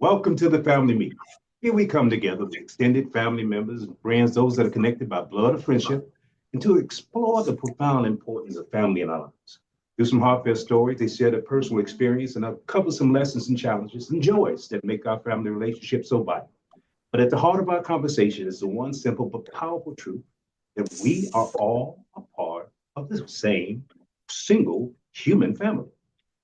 Welcome to the family meeting. Here we come together with extended family members and friends, those that are connected by blood or friendship, and to explore the profound importance of family in our lives. Through some heartfelt stories, they share their personal experience and uncover some lessons and challenges and joys that make our family relationship so vital. But at the heart of our conversation is the one simple but powerful truth that we are all a part of the same single human family.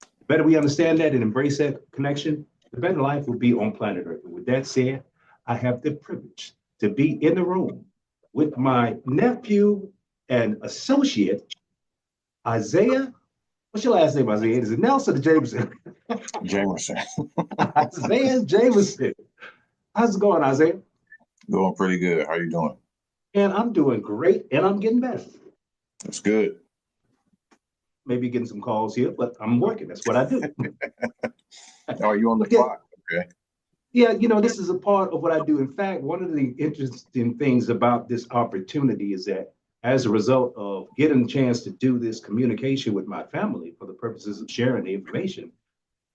The better we understand that and embrace that connection, the better life will be on planet Earth. And with that said, I have the privilege to be in the room with my nephew and associate, Isaiah. What's your last name, Isaiah? Is it Nelson or Jameson? Jamerson. Isaiah Jameson. How's it going, Isaiah? Doing pretty good. How you doing? And I'm doing great, and I'm getting better. That's good. Maybe getting some calls here, but I'm working. That's what I do. Oh, you on the clock? Okay. Yeah, this is a part of what I do. In fact, one of the interesting things about this opportunity is that as a result of getting a chance to do this communication with my family for the purposes of sharing the information,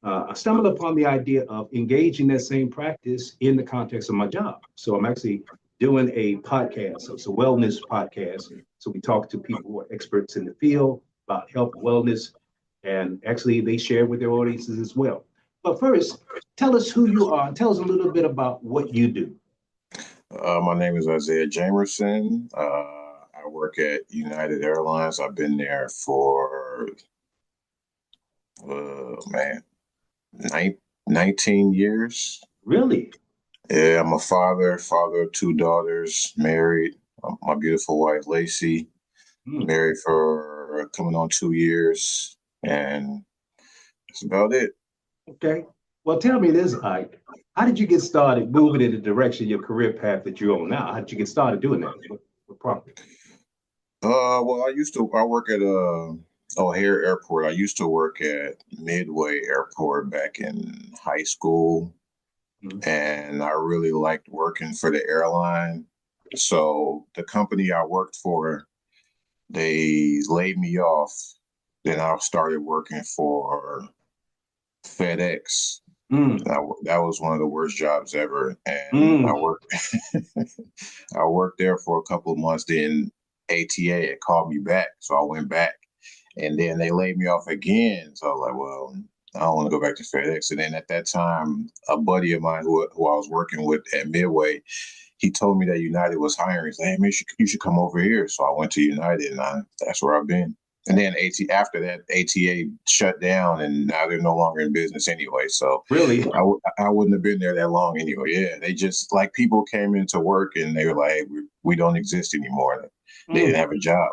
I stumbled upon the idea of engaging that same practice in the context of my job. So I'm actually doing a podcast. So it's a wellness podcast. So we talk to people who are experts in the field about health and wellness, and actually they share with their audiences as well. But first, tell us who you are. Tell us a little bit about what you do. My name is Isaiah Jamerson. I work at United Airlines. I've been there for, man, 19 years. Really? Yeah, I'm a father of two daughters, married. My beautiful wife, Lacey, married for coming on 2 years. And that's about it. Okay. Well, tell me this, Ike. How did you get started moving in the direction of your career path that you're on now? How did you get started doing that? What prompted? Well, I work at O'Hare Airport. I used to work at Midway Airport back in high school, and I really liked working for the airline. So the company I worked for, they laid me off. Then I started working for FedEx. That was one of the worst jobs ever, and I worked I worked there for a couple of months. Then ATA had called me back, so I went back, and then they laid me off again. So I was like, well, I don't want to go back to FedEx. And then at that time, a buddy of mine who I was working with at Midway, he told me that United was hiring. He said, hey, man, you should come over here. So I went to United, and that's where I've been. And then after that, ATA shut down, and now they're no longer in business anyway. So really, I wouldn't have been there that long anyway. Yeah, they just like people came into work and they were like, hey, we don't exist anymore. They didn't have a job.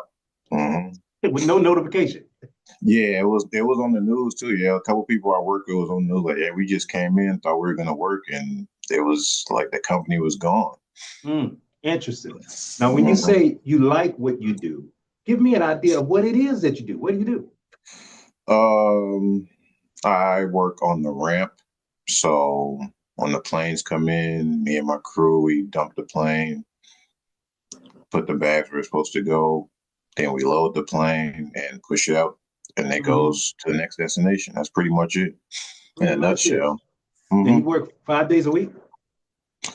With no notification. Yeah, it was on the news too. Yeah, a couple people I worked with was on the news like, yeah, we just came in, thought we were gonna work, and it was like the company was gone. Interesting. Now, when you say you like what you do, give me an idea of what it is that you do. What do you do? I work on the ramp. So when the planes come in, me and my crew, we dump the plane, put the bags where it's supposed to go. Then we load the plane and push it out, and it goes to the next destination. That's pretty much it in a nutshell. And you work 5 days a week?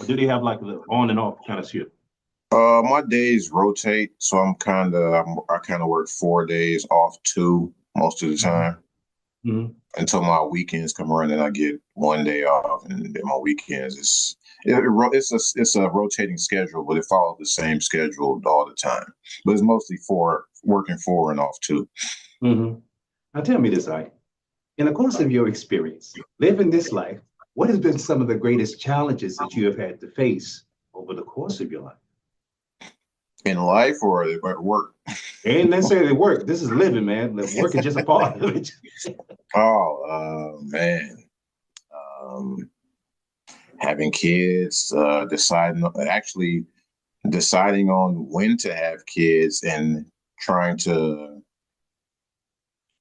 Or do they have like an on and off kind of shift? My days rotate, so I kind of work 4 days off 2 most of the time until my weekends come around, and I get 1 day off, and then my weekends it's a rotating schedule, but it follows the same schedule all the time. But it's mostly working 4 and off 2. Now tell me this, Ike. In the course of your experience living this life, what has been some of the greatest challenges that you have had to face over the course of your life? In life or at work? Ain't necessarily work. This is living, man. Work is just a part of it. Man. Having kids, deciding on when to have kids, and trying to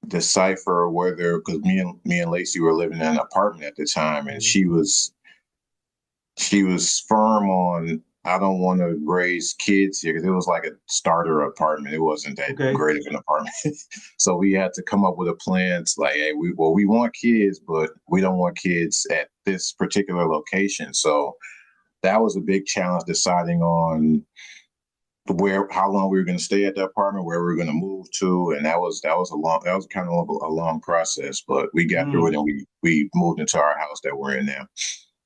decipher whether, because me and Lacey were living in an apartment at the time, and she was firm on I don't want to raise kids here because it was like a starter apartment. It wasn't that Okay. great of an apartment. So we had to come up with a plan. It's like, hey, we want kids, but we don't want kids at this particular location. So that was a big challenge deciding on how long we were going to stay at the apartment, where we were going to move to, and that was kind of a long process, but we got through it Mm. and we moved into our house that we're in now.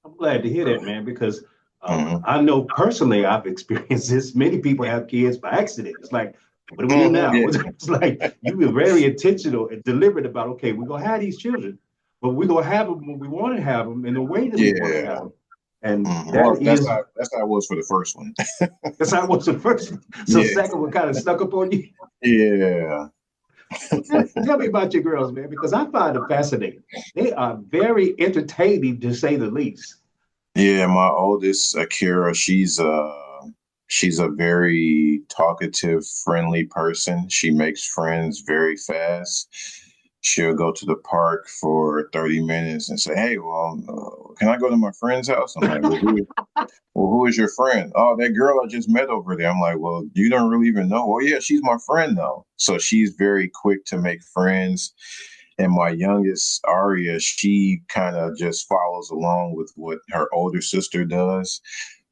I'm glad to hear that, man, because Hmm. I know personally I've experienced this. Many people have kids by accident. It's like, what do we do Hmm. now? Yeah, It's like you were very intentional and deliberate about, okay, we're gonna have these children, but we're gonna have them when we want to have them in the way that we want to have yeah. them. And Well, that is that's how it was for the first one. that's how it was the first one. So Yeah, second one kind of snuck up on you. yeah. Well, tell me about your girls, man, because I find them fascinating. They are very entertaining to say the least. Yeah, my oldest, Akira, she's a very talkative, friendly person. She makes friends very fast. She'll go to the park for 30 minutes and say, "Hey, well, can I go to my friend's house?" I'm like, well, who is your friend? Oh, that girl I just met over there. I'm like, well, you don't really even know. Well, yeah, she's my friend though. So she's very quick to make friends. And my youngest, Aria, she kind of just follows along with what her older sister does,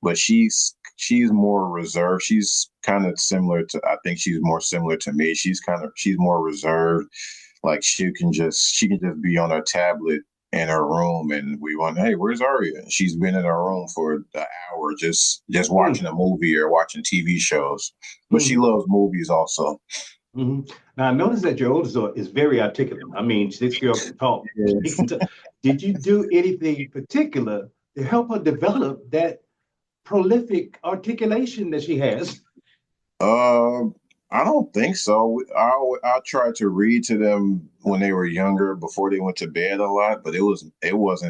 but she's more reserved. She's kind of similar to, I think she's more similar to me. She's more reserved. Like she can just be on her tablet in her room, and we went, hey, where's Aria? And she's been in her room for an hour just watching Mm, a movie or watching TV shows. But she mm, loves movies also. mm. Now, I noticed that your oldest daughter is very articulate. I mean, this girl can talk. She Yes. can talk. Did you do anything particular to help her develop that prolific articulation that she has? Um, I don't think so. I tried to read to them when they were younger before they went to bed a lot, but it wasn't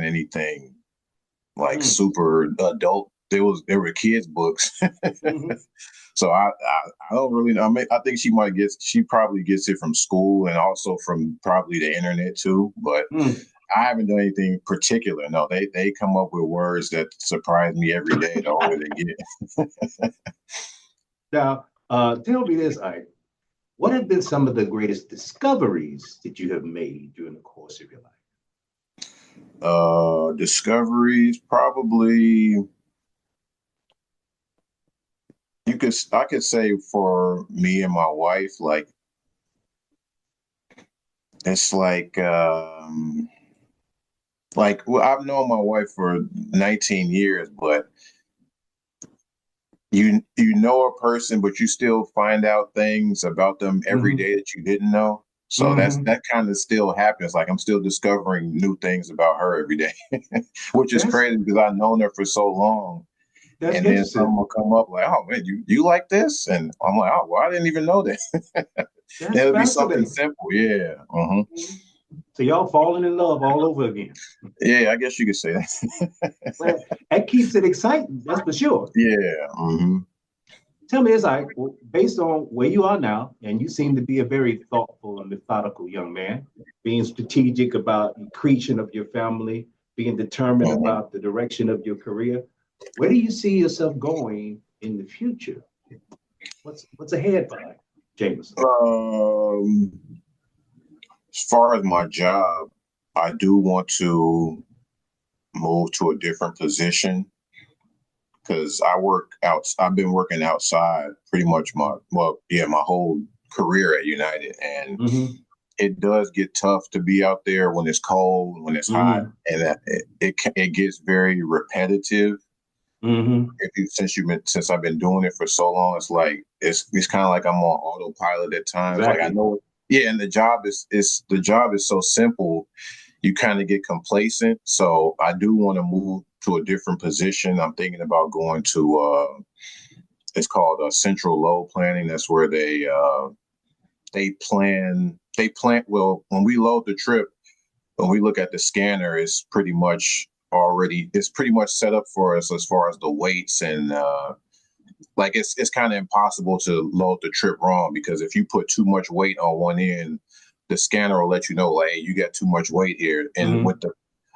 anything like Mm, super adult. There were kids books. mhm, So I don't really know. I mean, I think she probably gets it from school and also from probably the internet too, but mm. I haven't done anything particular. No, they come up with words that surprise me every day the older they get. Now, tell me this, Ike. What have been some of the greatest discoveries that you have made during the course of your life? Discoveries probably I could say for me and my wife, like it's well, I've known my wife for 19 years, but you know a person, but you still find out things about them every Hmm. day that you didn't know. So Hmm. that kind of still happens. Like I'm still discovering new things about her every day, which is That's crazy because I've known her for so long. that's And then interesting. someone will come up like, "Oh man, you like this?" And I'm like, "Oh, well, I didn't even know that." That's It'll be something fascinating. simple, yeah. Mhm. So y'all falling in love all over again. Yeah, I guess you could say that. Well, that keeps it exciting, that's for sure. Yeah. Tell me this, I well, based on where you are now, and you seem to be a very thoughtful and methodical young man, being strategic about the creation of your family, being determined Hmm. about the direction of your career. Where do you see yourself going in the future? What's ahead for Ike Jamerson? Um, as far as my job, I do want to move to a different position because I've been working outside pretty much my whole career at United, and Mm-hmm. it does get tough to be out there when it's cold, when it's hot, Mm-hmm. and it gets very repetitive. Mm-hmm. Since I've been doing it for so long, it's like it's kind of like I'm on autopilot at times. Like I Exactly. know, yeah, and the job is so simple, you kind of get complacent. So I do want to move to a different position. I'm thinking about going to it's called central load planning. That's where they plan. Well, when we load the trip, when we look at the scanner, it's pretty much set up for us as far as the weights and like it's kind of impossible to load the trip wrong because if you put too much weight on one end, the scanner will let you know like, hey, you got too much weight here. And Mm-hmm.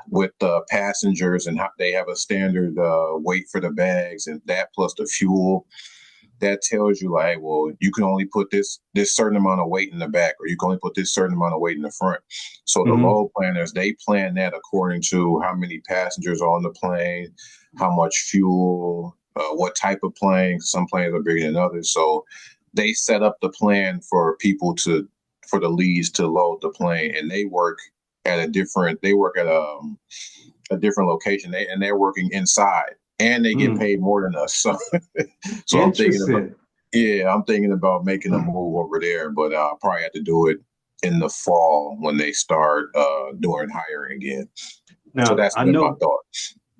with passengers and how they have a standard weight for the bags, and that plus the fuel. That tells you like, well, you can only put this certain amount of weight in the back, or you can only put this certain amount of weight in the front. So the Mm-hmm. load planners, they plan that according to how many passengers are on the plane, how much fuel, what type of plane. Some planes are bigger than others, so they set up the plan for people for the leads to load the plane, and they work at a different location. They're working inside, and they get Mm. paid more than us. So so Interesting. I'm thinking about making a move over there, but I'll probably have to do it in the fall when they start doing hiring again. So Now, that's I been my know thought.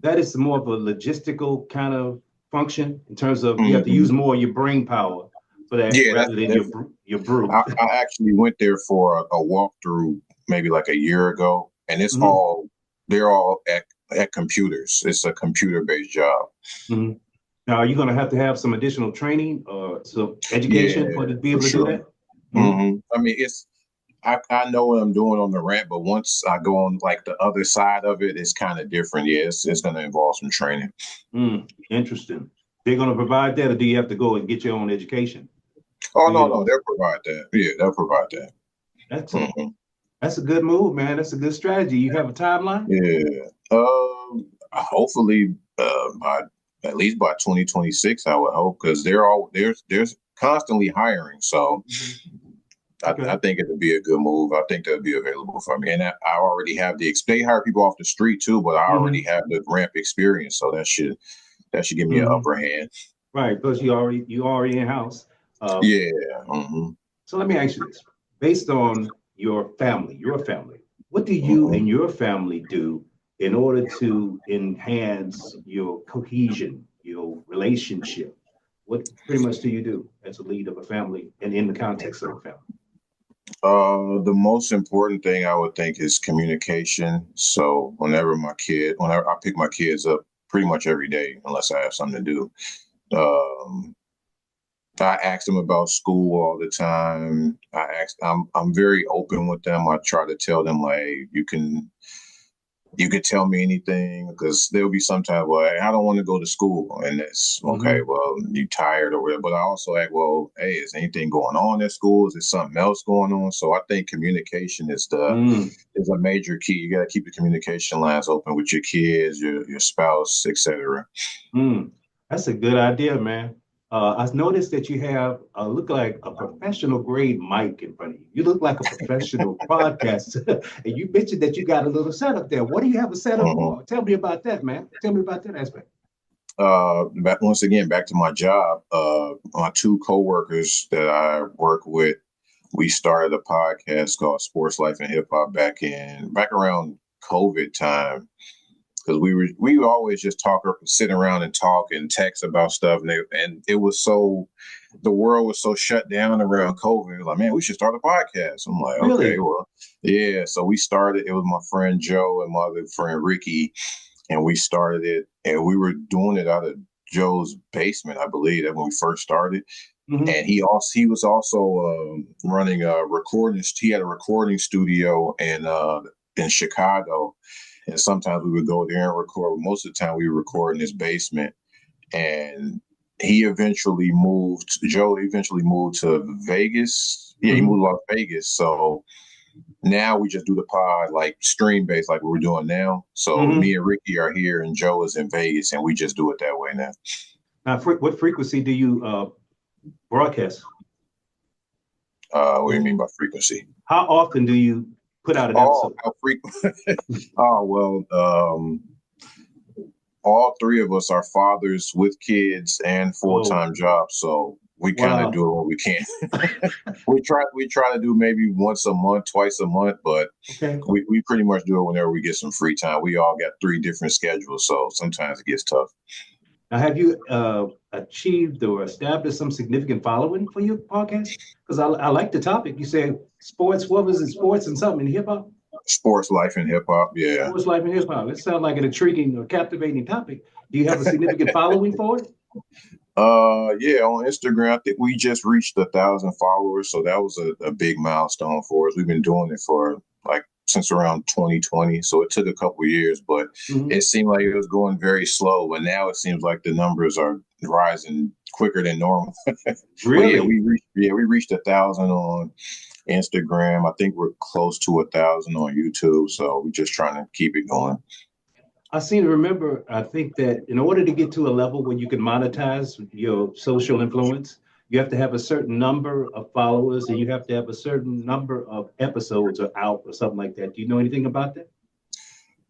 that is more of a logistical kind of function in terms of you have to use Mhm. more of your brain power for that Yeah, rather than that's your brute. I actually went there for a walkthrough maybe like a year ago, and Hmm. they're all at computers. It's a computer based job. Hmm. Now, are you going to have some additional training or some Yeah, education for to be for able to do sure. that? Hmm. I mean, I know what I'm doing on the ramp, but once I go on like the other side of it, it's kind of different. Yeah, it's going to involve some training. Mm. Interesting. They're going to provide that, or do you have to go and get your own education Oh to be no, able no, to? they'll provide that. Yeah, they'll provide that. Excellent. hmm That's a good move, man. That's a good strategy. You have a timeline? Yeah. Hopefully, by at least by 2026, I would hope, because they're constantly hiring. So Mhm. I Okay. think it would be a good move. I think that would be available for me, and I already have they hire people off the street too, but I already Hmm. have the ramp experience, so that should give me an Hmm. upper hand. Right, because you already in house. Uh, Yeah. hmm so let me ask you this: based on your family, what do you hmm and your family do in order to enhance your cohesion, your relationship? What pretty much do you do as a lead of a family and in the context of a family? The most important thing I would think is communication. So whenever I pick my kids up pretty much every day, unless I have something to do, um, I ask them about school all the time. I'm very open with them. I try to tell them like you could tell me anything, because there'll be sometimes well, I don't want to go to school, and it's okay. Hmm. Well, you tired or whatever. But I also ask, well, hey, is anything going on at school? Is there something else going on? So I think communication Mm, is a major key. You got to keep the communication lines open with your kids, your spouse, etc. mm. That's a good idea, man. I noticed that you have look like a professional grade mic in front of you. You look like a professional podcaster, and you mentioned that you got a little setup there. What do you have a setup for? Tell me about that, man. Tell me about that aspect. Once again, back to my job. My two coworkers that I work with, we started a podcast called Sports Life and Hip Hop back around COVID time, because we would always just talk or sit around and talk and text about stuff, and it was so the world was so shut down around COVID. Like, man, we should start a podcast. I'm like, okay, Really? well, yeah. So we started. It was my friend Joe and my other friend Ricky, and we started it, and we were doing it out of Joe's basement, I believe, that when we first started. Hmm. And he was also running a recording. He had a recording studio in Chicago, and sometimes we would go there and record. Most of the time, we would record in his basement. And Joe eventually moved to Vegas. Yeah, he moved Hmm. to Las Vegas. So now we just do the pod like stream based, like we're doing now. So me Hmm. and Ricky are here, and Joe is in Vegas, and we just do it that way now. Now, what frequency do you broadcast? What do you mean by frequency? How often do you put out an Oh, episode? how frequent? Oh, well, all three of us are fathers with kids and full Oh, time jobs, so we kind of wow. do it when we can. We try to do maybe once a month, twice a month, but Okay. we pretty much do it whenever we get some free time. We all got three different schedules, so sometimes it gets tough. Now, have you achieved or established some significant following for your podcast? Because I like the topic. You said sports. What was it? Sports and something in hip hop. Sports, life, and hip hop. Yeah. Sports, life, and hip hop. It sounds like an intriguing or captivating topic. Do you have a significant following for it? Yeah, on Instagram, I think we just reached 1,000 followers, so that was a big milestone for us. We've been doing it for like since around 2020. So it took a couple of years, but it seemed like it was going very slow. But now it seems like the numbers are rising quicker than normal. But yeah, Really? we reached 1,000 on Instagram. I think we're close to 1,000 on YouTube. So we're just trying to keep it going. I seem to remember, I think that in order to get to a level where you can monetize your social influence, you have to have a certain number of followers and you have to have a certain number of episodes or out or something like that. Do you know anything about that?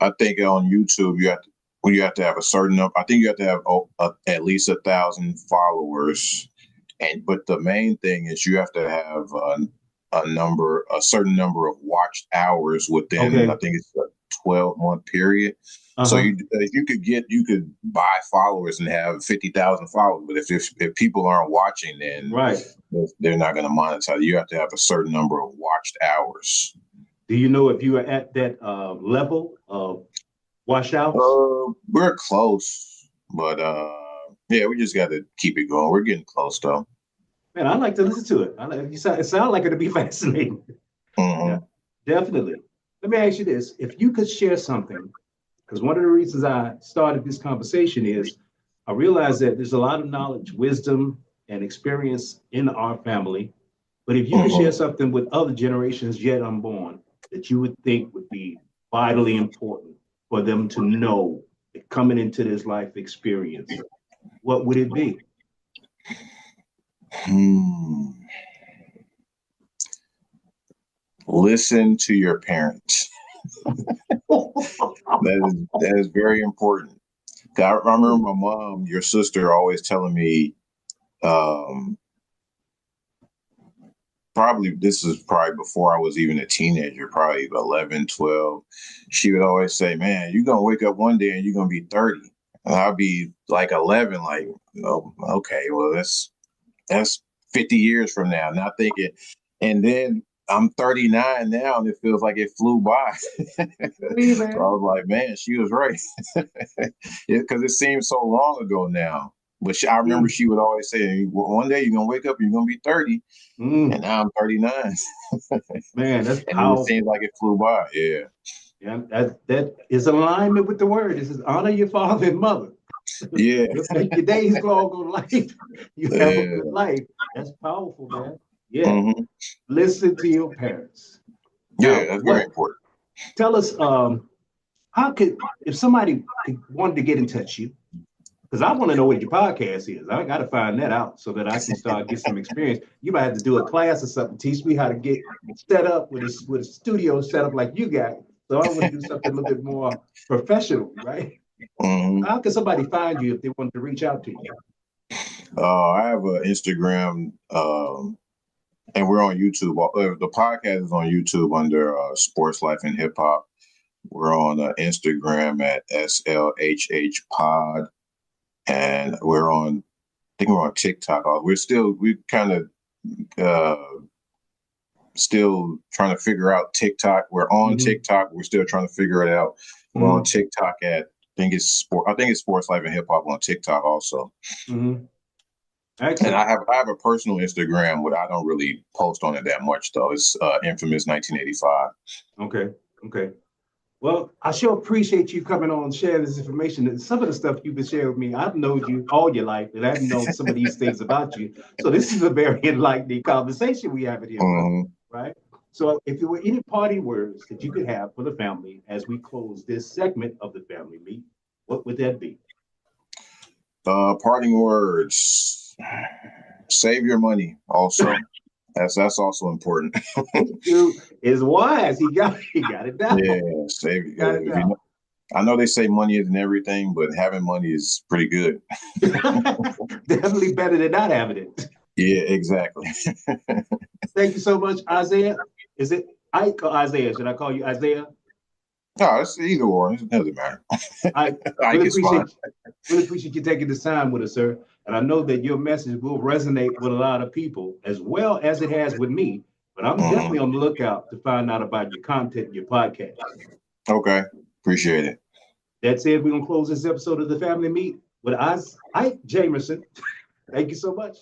I think on YouTube you have to have a certain number. I think you have to have at least 1,000 followers, but the main thing is you have to have a certain number of watched hours within. I Okay. think it's a 12-month period. So Uh-huh. you could buy followers and have 50,000 followers, but if people aren't watching, then Right. they're not going to monetize. You have to have a certain number of watched hours. Do you know if you are at that level of washouts? We're close, but yeah, we just got to keep it going. We're getting close though. Man, I like to listen to it. It sounds like it'll be fascinating. Yeah, Hmm. definitely. Let me ask you this. If you could share something, because one of the reasons I started this conversation is I realize that there's a lot of knowledge, wisdom, and experience in our family. But if you could share Hmm. something with other generations yet unborn that you would think would be vitally important for them to know coming into this life experience, what would it be? Hmm. Listen to your parents. That is very important. I remember my mom, your sister, always telling me, um, probably this is probably before I was even a teenager, probably 11, 12. She would always say, man, you're going to wake up one day and you're going to be 30. And I'll be like 11, like, oh, okay, well, that's 50 years from now. Not thinking, and then I'm 39 now, and it feels like it flew by. Me, So I man. was like, man, she was right, because it seems so long ago now. But I remember Mm, she would always say, one day you're gonna wake up, you're gonna be 30, and mm. now I'm 39, and Man, that's it just seems powerful. like it flew by. Yeah, Yeah, that is alignment with the word. It says honor your father and mother. yeah, You'll make your days long on life. You have a good yeah. life. That's powerful, man. Yeah. Hmm. Listen to your parents. Yeah, Now, that's very what important. tell us how could if somebody wanted to get in touch with you, because I want to know what your podcast is. I got to find that out so that I can start get some experience. You might have to do a class or something. Teach me how to get set up with a studio set up like you got. So I want to do something a little bit more professional, right? Hmm. How can somebody find you if they wanted to reach out to you? I have an Instagram, and we're on YouTube. The podcast is on YouTube under Sports Life and Hip Hop. We're on Instagram at SLHH Pod, and I think we're on TikTok. We kind of uh, still trying to figure out TikTok. We're on Mm-hmm. TikTok. We're still trying to figure it out. We're on Mm-hmm. TikTok I think it's Sports Life and Hip Hop on TikTok also. Mm-hmm. And Excellent. I have a personal Instagram, but I don't really post on it that much though. It's infamous 1985. Okay. Okay. Well, I sure appreciate you coming on and sharing this information. And some of the stuff you've been sharing with me, I've known you all your life, and I've known some of these things about you. So this is a very enlightening conversation we have here, brother. Mhm. Right? So if there were any parting words that you could have for the family as we close this segment of the family meet, what would that be? Parting words. Save your money also. That's also important. Dude is wise. He got it down. Yeah, save. He got it If you down. know, I know they say money isn't everything, but having money is pretty good. Definitely better than not having it. Yeah, exactly. Thank you so much, Isaiah. Is it Ike or Isaiah? Should I call you Isaiah? No, it's either or. It doesn't matter. I I really guess fine. appreciate you taking this time with us, sir. And I know that your message will resonate with a lot of people as well as it has with me. But I'm definitely Hmm. on the lookout to find out about your content, your podcast. Okay, appreciate it. That said, we're gonna close this episode of the Family Meet with Ike Jamerson. Thank you so much.